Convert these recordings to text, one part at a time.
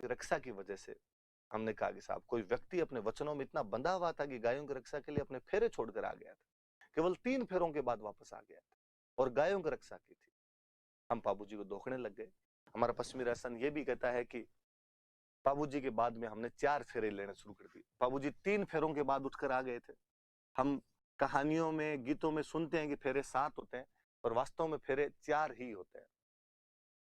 रक्षा की वजह से हमने कहा कि साहब कोई व्यक्ति अपने वचनों में इतना बंधा हुआ था कि गायों की रक्षा के लिए अपने फेरे छोड़कर आ गया था, केवल 3 फेरों के बाद वापस आ गया था और गायों की रक्षा की थी। हम बाबूजी को धोखने लग गए। हमारा पश्चिमी राजस्थान ये भी कहता है कि बाबूजी के बाद में हमने 4 फेरे लेने शुरू कर दिए। बाबूजी 3 फेरों के बाद उठकर आ गए थे। हम कहानियों में, गीतों में सुनते हैं कि फेरे 7 होते हैं, पर वास्तव में फेरे 4 ही होते हैं।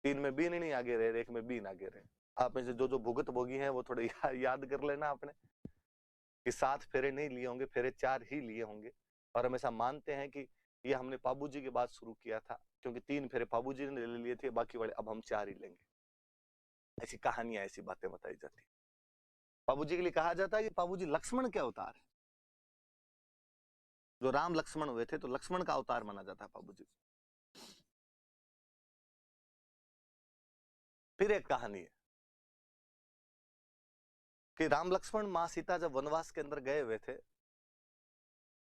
3 में बीन नहीं आगे रहे, 1 में बीन आगे रहे। आप में से जो भुगत भोगी हैं वो थोड़े याद कर लेना आपने कि 7 फेरे नहीं लिए होंगे, फेरे 4 ही लिए होंगे। और हम ऐसा मानते हैं कि ये हमने बाबूजी के बाद शुरू किया था, क्योंकि 3 फेरे बाबूजी ने ले लिए थे, बाकी वाले अब हम 4 ही लेंगे। ऐसी कहानियां, ऐसी बातें बताई जाती। बाबूजी के लिए कहा जाता है कि बाबूजी लक्ष्मण के अवतार है। जो राम लक्ष्मण हुए थे तो लक्ष्मण का अवतार माना जाता है बाबूजी। फिर एक कहानी है कि राम लक्ष्मण मां सीता जब वनवास के अंदर गए हुए थे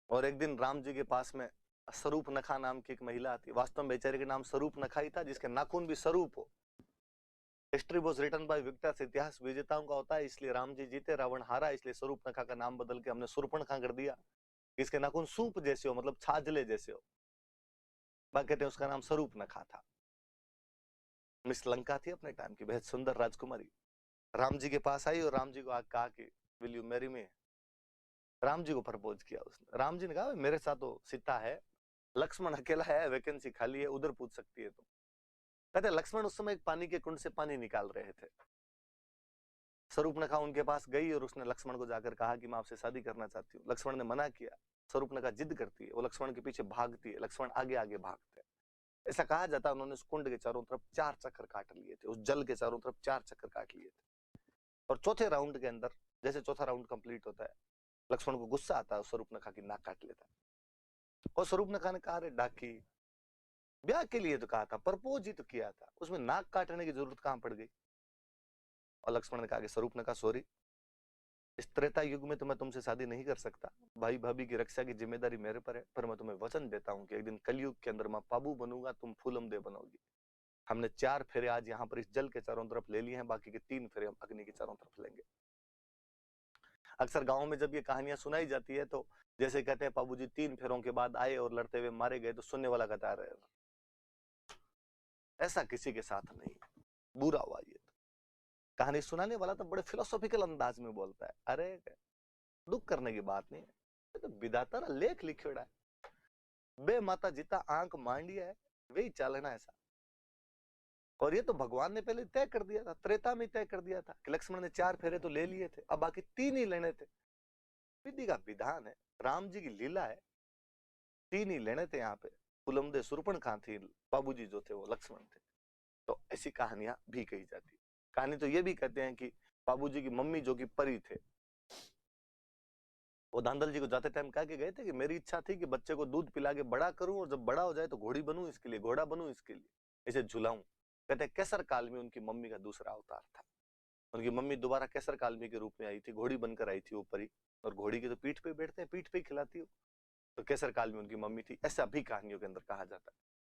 और एक दिन राम जी के पास में स्वरूप नखा नाम की एक महिला आती है। वास्तव में बेचारे का नाम स्वरूप नखा ही था, जिसके नाखून भी स्वरूप हो। History was written by victors, इतिहास विजेताओं का होता है, इसलिए राम जी जीते रावण हारा, इसलिए स्वरूप नखा का नाम बदल के हमने शूर्पणखा कर दिया। इसके नाखून सूप जैसे हो, मतलब छाजले जैसे हो, बाकी कहते हैं उसका नाम स्वरूप नखा था। मिस लंका थी अपने टाइम की, बेहद सुंदर राजकुमारी। राम जी के पास आई और राम जी को कहा कि will you marry me. Ram ji को प्रपोज किया उसने। राम जी ने कहा मेरे साथ तो सीता है, लक्ष्मण अकेला है, वैकेंसी खाली है, उधर पूछ सकती है तुम। कहते लक्ष्मण उस समय एक पानी के कुंड से पानी निकाल रहे थे। स्वरूपनखा उनके पास गई और उसने लक्ष्मण को जाकर कहा कि मैं आपसे शादी करना चाहती हूँ। लक्ष्मण ने मना किया। स्वरूपनखा जिद करती है, वो लक्ष्मण के पीछे भागती है, लक्ष्मण आगे आगे भागते हैं। ऐसा कहा जाता है उन्होंने उस कुंड के चारों तरफ 4 चक्कर काट लिए थे, उस जल के चारों तरफ 4 चक्कर काट लिए थे। और चौथे राउंड के अंदर, जैसे चौथा राउंड कंप्लीट होता है, लक्ष्मण को गुस्सा आता है, स्वरूपनखा की नाक काट लेता है। और स्वरूपनखा ने कहा रे डाकी, ब्याह के लिए तो कहा था, प्रपोज ही तो किया था, उसमें नाक काटने की जरूरत कहां पड़ गई। और लक्ष्मण ने कहा कि स्वरूपनखा सॉरी, इस त्रेता युग में तो मैं तुमसे शादी नहीं कर सकता, भाई भाभी की रक्षा की जिम्मेदारी मेरे पर है, पर मैं तुम्हें वचन देता हूं कि एक दिन कलयुग के अंदर मैं पाबू बनूंगा, तुम फूलम दे बनोगी। हमने 4 फेरे आज यहाँ पर इस जल के चारों तरफ ले लिए हैं, बाकी के 3 फेरे हम अग्नि के चारों तरफ लेंगे। अक्सर गांव में जब ये कहानियां सुनाई जाती है तो जैसे कहते हैं बाबूजी 3 फेरों के बाद आए और लड़ते हुए मारे गए, तो सुनने वाला कहता है ऐसा किसी के साथ नहीं, बुरा हुआ ये। कहानी सुनाने वाला तो बड़े फिलोसॉफिकल अंदाज में बोलता है, अरे दुख करने की बात नहीं है, तो विधाता ना लेख लिखेड़ा है, बे माता जिता आंख मांडिया है वही चालना ऐसा। और ये तो भगवान ने पहले तय कर दिया था, त्रेता में तय कर दिया था कि लक्ष्मण ने 4 फेरे तो ले लिए थे, अब बाकी 3 ही लेने थे। विधि का विधान है, राम जी की लीला है, 3 ही लेने थे। यहाँ पे फुलमदे सुरपणखा थी, बाबूजी जो थे वो लक्ष्मण थे। तो ऐसी कहानियां भी कही जाती। कहानी तो ये भी कहते हैं कि बाबूजी की मम्मी जो कि परी थे, वो धांधल जी को जाते टाइम कह के गए थे कि मेरी इच्छा थी कि बच्चे को दूध पिला के बड़ा करूं और जब बड़ा हो जाए तो घोड़ी बनूं, इसके लिए घोड़ा बनूं, इसके लिए इसे झुलाऊं। कहते हैं केसर काल में उनकी मम्मी का दूसरा अवतार था। उनकी मम्मी दोबारा केसर काल में के रूप में आई थी, घोड़ी बनकर आई थी वो परी। और घोड़ी की तो पीठ पे बैठते हैं, पीठ पे ही खिलाती हो, तो केसर काल में उनकी मम्मी थी। ऐसा भी कहानियों के अंदर कहा जाता है।